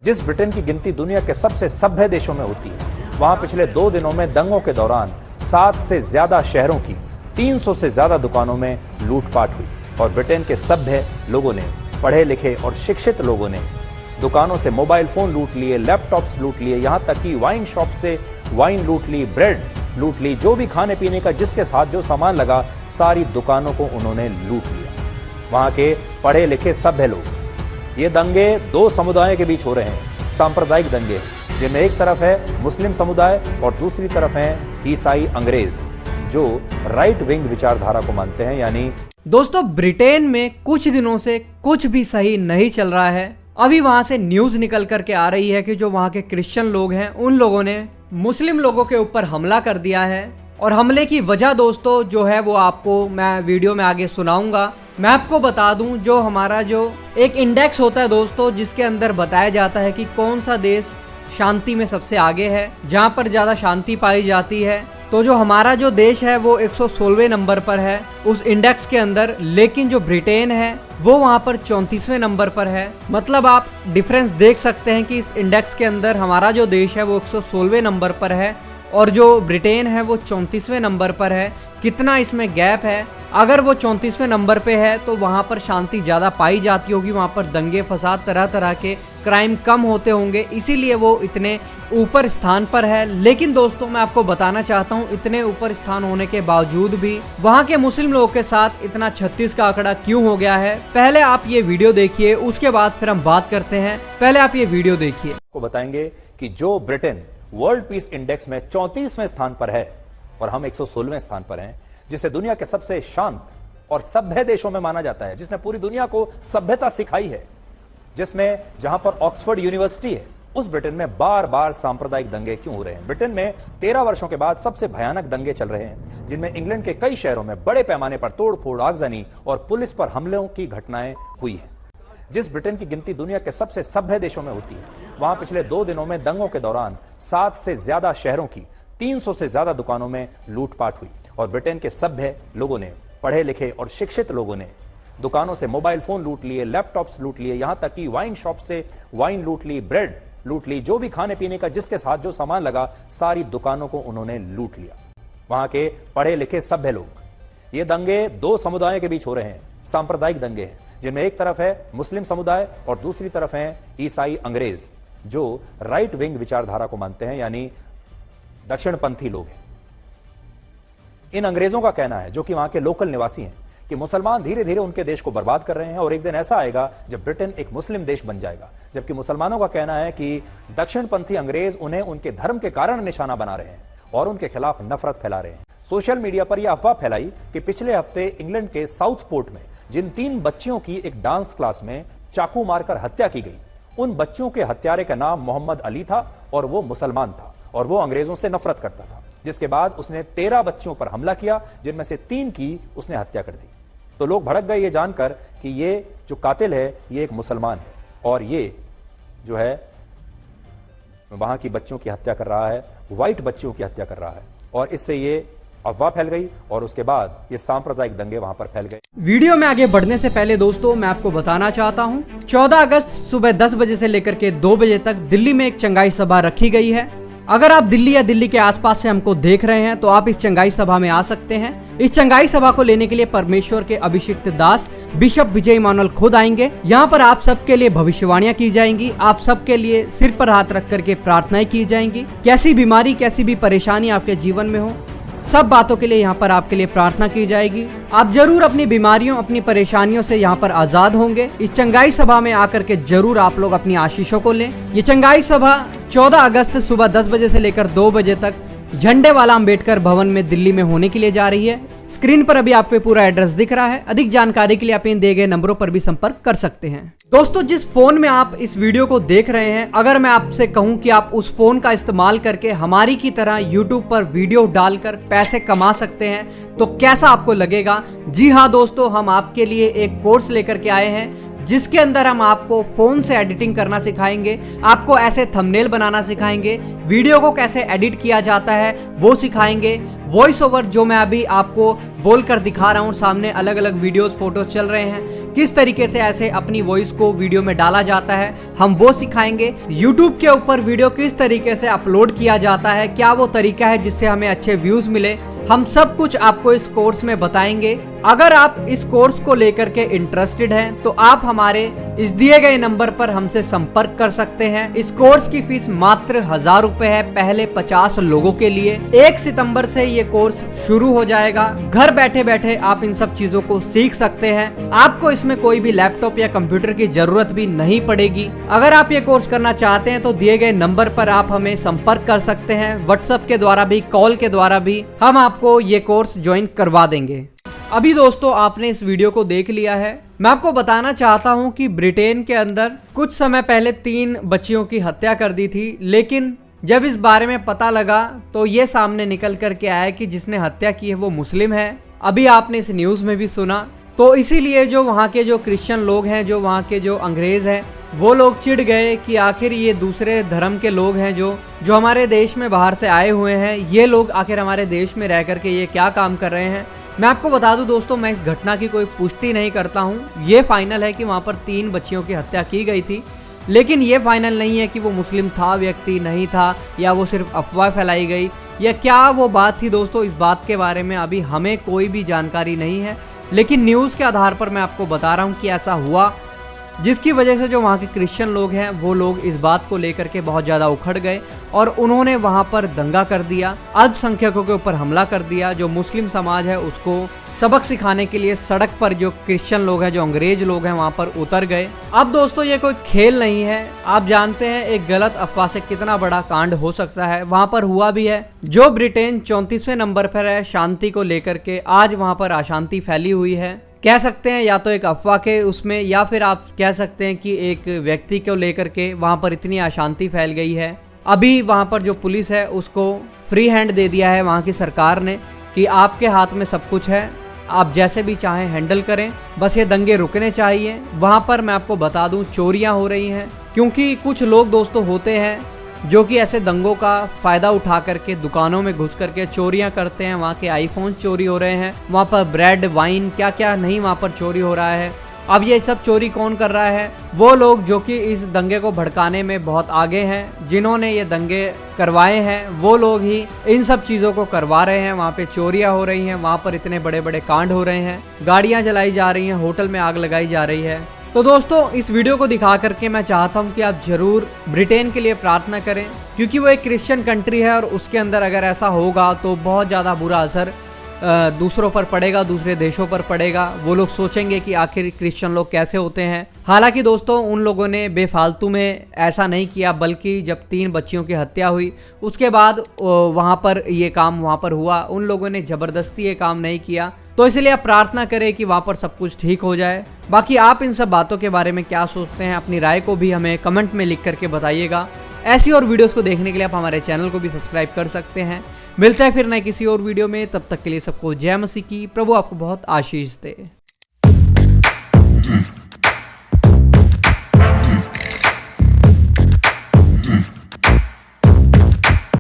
जिस ब्रिटेन की गिनती दुनिया के सबसे सभ्य देशों में होती है, वहां पिछले 2 दिनों में दंगों के दौरान 7 से ज्यादा शहरों की 300 से ज्यादा दुकानों में लूटपाट हुई और ब्रिटेन के सभ्य लोगों ने, पढ़े लिखे और शिक्षित लोगों ने दुकानों से मोबाइल फोन लूट लिए, लैपटॉप्स लूट लिए, यहां तक कि वाइन शॉप से वाइन लूट ली, ब्रेड लूट ली, जो भी खाने पीने का जिसके साथ जो सामान लगा सारी दुकानों को उन्होंने लूट लिया। वहां के पढ़े लिखे सभ्य लोग, ये दंगे 2 समुदायों के बीच हो रहे हैं, सांप्रदायिक दंगे, जिनमें एक तरफ है मुस्लिम समुदाय और दूसरी तरफ है ईसाई अंग्रेज जो राइट विंग विचारधारा को मानते हैं। यानी दोस्तों, ब्रिटेन में कुछ दिनों से कुछ भी सही नहीं चल रहा है। अभी वहां से न्यूज निकल करके आ रही है कि जो वहां के क्रिश्चियन लोग हैं उन लोगों ने मुस्लिम लोगों के ऊपर हमला कर दिया है। और हमले की वजह दोस्तों जो है वो आपको मैं वीडियो में आगे सुनाऊंगा। मैं आपको बता दूं, जो हमारा जो एक इंडेक्स होता है दोस्तों, जिसके अंदर बताया जाता है कि कौन सा देश शांति में सबसे आगे है, जहां पर ज़्यादा शांति पाई जाती है, तो जो हमारा जो देश है वो 116वें नंबर पर है उस इंडेक्स के अंदर। लेकिन जो ब्रिटेन है वो वहां पर 34वें नंबर पर है। मतलब आप डिफरेंस देख सकते हैं कि इस इंडेक्स के अंदर हमारा जो देश है वो 116वें नंबर पर है और जो ब्रिटेन है वो 34वें नंबर पर है। कितना इसमें गैप है। अगर वो 34वें नंबर पे है तो वहाँ पर शांति ज़्यादा पाई जाती होगी, वहाँ पर दंगे फसाद तरह तरह के क्राइम कम होते होंगे, इसीलिए वो इतने ऊपर स्थान पर है। लेकिन दोस्तों मैं आपको बताना चाहता हूँ, इतने ऊपर स्थान होने के बावजूद भी वहाँ के मुस्लिम लोगों के साथ इतना 36 का आंकड़ा क्यों हो गया है। पहले आप ये वीडियो देखिए, उसके बाद फिर हम बात करते हैं। पहले आप ये वीडियो देखिए। को बताएंगे कि जो ब्रिटेन वर्ल्ड पीस इंडेक्स में 34वें स्थान पर है और हम 116वें स्थान पर हैं, जिसे दुनिया के सबसे शांत और सभ्य देशों में माना जाता है, जिसने पूरी दुनिया को सभ्यता सिखाई है, जिसमें जहां पर ऑक्सफोर्ड यूनिवर्सिटी है, उस ब्रिटेन में बार बार सांप्रदायिक दंगे क्यों हो रहे हैं। ब्रिटेन में 13 वर्षों के बाद सबसे भयानक दंगे चल रहे हैं, जिनमें इंग्लैंड के कई शहरों में बड़े पैमाने पर तोड़फोड़, आगजनी और पुलिस पर हमलों की घटनाएं हुई हैं। जिस ब्रिटेन की गिनती दुनिया के सबसे सभ्य देशों में होती है, वहां पिछले 2 दिनों में दंगों के दौरान 7 से ज्यादा शहरों की 300 से ज्यादा दुकानों में लूटपाट हुई और ब्रिटेन के सभ्य लोगों ने, पढ़े लिखे और शिक्षित लोगों ने दुकानों से मोबाइल फोन लूट लिए, लैपटॉप्स लूट लिए, यहां तक कि वाइन शॉप से वाइन लूट ली, ब्रेड लूट ली, जो भी खाने पीने का जिसके साथ जो सामान लगा सारी दुकानों को उन्होंने लूट लिया। वहां के पढ़े लिखे सभ्य लोग, ये दंगे 2 समुदायों के बीच हो रहे हैं, सांप्रदायिक दंगे हैं, जिनमें एक तरफ है मुस्लिम समुदाय और दूसरी तरफ है ईसाई अंग्रेज जो राइट विंग विचारधारा को मानते हैं, यानी दक्षिणपंथी लोग हैं। इन अंग्रेजों का कहना है, जो कि वहां के लोकल निवासी हैं, कि मुसलमान धीरे धीरे उनके देश को बर्बाद कर रहे हैं और एक दिन ऐसा आएगा जब ब्रिटेन एक मुस्लिम देश बन जाएगा। जबकि मुसलमानों का कहना है कि दक्षिणपंथी अंग्रेज उन्हें उनके धर्म के कारण निशाना बना रहे हैं और उनके खिलाफ नफरत फैला रहे हैं। सोशल मीडिया पर यह अफवाह फैलाई कि पिछले हफ्ते इंग्लैंड के साउथपोर्ट में जिन 3 बच्चियों की एक डांस क्लास में चाकू मारकर हत्या की गई, उन बच्चियों के हत्यारे का नाम मोहम्मद अली था और वो मुसलमान था और वो अंग्रेजों से नफरत करता था। जिसके बाद उसने 13 बच्चियों पर हमला किया, जिनमें से 3 की उसने हत्या कर दी। तो लोग भड़क गए ये जानकर कि ये जो कातिल है ये एक मुसलमान है और ये जो है वहां की बच्चियों की हत्या कर रहा है, व्हाइट बच्चियों की हत्या कर रहा है, और इससे ये अफवाह फैल गई और उसके बाद ये सांप्रदायिक दंगे वहां पर फैल गए। वीडियो में आगे बढ़ने से पहले दोस्तों मैं आपको बताना चाहता हूं, 14 अगस्त सुबह 10 बजे से लेकर के 2 बजे तक दिल्ली में एक चंगाई सभा रखी गई है। अगर आप दिल्ली या दिल्ली के आसपास से हमको देख रहे हैं तो आप इस चंगाई सभा में आ सकते हैं। इस चंगाई सभा को लेने के लिए परमेश्वर के अभिषिक्त दास बिशप विजय इमानुएल खुद आएंगे। यहाँ पर आप सबके लिए भविष्यवाणियां की जाएंगी, आप सबके लिए सिर पर हाथ रख करके प्रार्थनाएं की जाएंगी। कैसी बीमारी, कैसी भी परेशानी आपके जीवन में हो, सब बातों के लिए यहाँ पर आपके लिए प्रार्थना की जाएगी। आप जरूर अपनी बीमारियों, अपनी परेशानियों से यहाँ पर आजाद होंगे। इस चंगाई सभा में आकर के जरूर आप लोग अपनी आशीषों को लें। ये चंगाई सभा 14 अगस्त सुबह 10 बजे से लेकर 2 बजे तक झंडे वाला अंबेडकर भवन में दिल्ली में होने के लिए जा रही है। स्क्रीन पर अभी आपको पूरा एड्रेस दिख रहा है। अधिक जानकारी के लिए आप इन दिए गए नंबरों पर भी संपर्क कर सकते हैं। दोस्तों, जिस फोन में आप इस वीडियो को देख रहे हैं, अगर मैं आपसे कहूं कि आप उस फोन का इस्तेमाल करके हमारी की तरह YouTube पर वीडियो डालकर पैसे कमा सकते हैं तो कैसा आपको लगेगा? जी हाँ दोस्तों, हम आपके लिए एक कोर्स लेकर के आए हैं जिसके अंदर हम आपको फोन से एडिटिंग करना सिखाएंगे, आपको ऐसे थंबनेल बनाना सिखाएंगे, वीडियो को कैसे एडिट किया जाता है वो सिखाएंगे, वॉइस ओवर जो मैं अभी आपको बोलकर दिखा रहा हूँ, सामने अलग अलग वीडियोस फोटोज चल रहे हैं, किस तरीके से ऐसे अपनी वॉइस को वीडियो में डाला जाता है हम वो सिखाएंगे। YouTube के ऊपर वीडियो किस तरीके से अपलोड किया जाता है, क्या वो तरीका है जिससे हमें अच्छे व्यूज मिले, हम सब कुछ आपको इस कोर्स में बताएंगे। अगर आप इस कोर्स को लेकर के इंटरेस्टेड हैं तो आप हमारे इस दिए गए नंबर पर हमसे संपर्क कर सकते हैं। इस कोर्स की फीस मात्र 1000 रुपए है, पहले 50 लोगों के लिए। 1 सितंबर से ये कोर्स शुरू हो जाएगा। घर बैठे बैठे आप इन सब चीजों को सीख सकते हैं। आपको इसमें कोई भी लैपटॉप या कंप्यूटर की जरूरत भी नहीं पड़ेगी। अगर आप ये कोर्स करना चाहते हैं तो दिए गए नंबर पर आप हमें संपर्क कर सकते हैं, व्हाट्सएप के द्वारा भी, कॉल के द्वारा भी हम आपको ये कोर्स ज्वाइन करवा देंगे। अभी दोस्तों आपने इस वीडियो को देख लिया है। मैं आपको बताना चाहता हूं कि ब्रिटेन के अंदर कुछ समय पहले 3 बच्चियों की हत्या कर दी थी, लेकिन जब इस बारे में पता लगा तो ये सामने निकल कर के आया कि जिसने हत्या की है वो मुस्लिम है। अभी आपने इस न्यूज़ में भी सुना, तो इसीलिए जो वहाँ के जो क्रिश्चियन लोग हैं, जो वहाँ के जो अंग्रेज़ हैं, वो लोग चिढ़ गए कि आखिर ये दूसरे धर्म के लोग हैं जो हमारे देश में बाहर से आए हुए हैं, ये लोग आखिर हमारे देश में रह करके ये क्या काम कर रहे हैं। मैं आपको बता दूं दोस्तों, मैं इस घटना की कोई पुष्टि नहीं करता हूं। ये फाइनल है कि वहां पर 3 बच्चियों की हत्या की गई थी, लेकिन ये फाइनल नहीं है कि वो मुस्लिम था व्यक्ति, नहीं था, या वो सिर्फ अफवाह फैलाई गई, या क्या वो बात थी। दोस्तों इस बात के बारे में अभी हमें कोई भी जानकारी नहीं है, लेकिन न्यूज़ के आधार पर मैं आपको बता रहा हूँ कि ऐसा हुआ, जिसकी वजह से जो वहाँ के क्रिश्चियन लोग हैं वो लोग इस बात को लेकर के बहुत ज़्यादा उखड़ गए और उन्होंने वहाँ पर दंगा कर दिया, अल्पसंख्यकों के ऊपर हमला कर दिया। जो मुस्लिम समाज है उसको सबक सिखाने के लिए सड़क पर जो क्रिश्चियन लोग हैं, जो अंग्रेज लोग हैं, वहाँ पर उतर गए। अब दोस्तों ये कोई खेल नहीं है, आप जानते हैं एक गलत अफवाह से कितना बड़ा कांड हो सकता है। वहाँ पर हुआ भी है। जो ब्रिटेन 34वें नंबर पर है शांति को लेकर के, आज वहाँ पर अशांति फैली हुई है। कह सकते हैं या तो एक अफवाह के उसमें, या फिर आप कह सकते हैं कि एक व्यक्ति को लेकर के वहाँ पर इतनी अशांति फैल गई है। अभी वहाँ पर जो पुलिस है उसको फ्री हैंड दे दिया है वहाँ की सरकार ने कि आपके हाथ में सब कुछ है, आप जैसे भी चाहें हैंडल करें, बस ये दंगे रुकने चाहिए। वहाँ पर मैं आपको बता दूँ चोरियाँ हो रही हैं, क्योंकि कुछ लोग दोस्तों होते हैं जो कि ऐसे दंगों का फ़ायदा उठा करके दुकानों में घुस करके चोरियां करते हैं। वहाँ के आईफोन चोरी हो रहे हैं, वहाँ पर ब्रेड, वाइन, क्या क्या नहीं वहाँ पर चोरी हो रहा है। अब ये सब चोरी कौन कर रहा है? वो लोग जो कि इस दंगे को भड़काने में बहुत आगे हैं, जिन्होंने ये दंगे करवाए हैं, वो लोग ही इन सब चीज़ों को करवा रहे हैं। वहाँ पे चोरियाँ हो रही हैं, वहाँ पर इतने बड़े बड़े कांड हो रहे हैं, गाड़ियाँ जलाई जा रही हैं, होटल में आग लगाई जा रही है। तो दोस्तों इस वीडियो को दिखा करके मैं चाहता हूं कि आप जरूर ब्रिटेन के लिए प्रार्थना करें, क्योंकि वो एक क्रिश्चियन कंट्री है और उसके अंदर अगर ऐसा होगा तो बहुत ज़्यादा बुरा असर दूसरों पर पड़ेगा, दूसरे देशों पर पड़ेगा। वो लोग सोचेंगे कि आखिर क्रिश्चियन लोग कैसे होते हैं। हालांकि दोस्तों उन लोगों ने बेफालतू में ऐसा नहीं किया, बल्कि जब 3 बच्चियों की हत्या हुई उसके बाद वहाँ पर ये काम वहाँ पर हुआ, उन लोगों ने ज़बरदस्ती ये काम नहीं किया। तो इसलिए आप प्रार्थना करें कि वहाँ पर सब कुछ ठीक हो जाए। बाकी आप इन सब बातों के बारे में क्या सोचते हैं, अपनी राय को भी हमें कमेंट में लिख करके बताइएगा। ऐसी और वीडियोस को देखने के लिए आप हमारे चैनल को भी सब्सक्राइब कर सकते हैं। मिलता है फिर नए किसी और वीडियो में, तब तक के लिए सबको जय मसीह की। प्रभु आपको बहुत आशीष दे।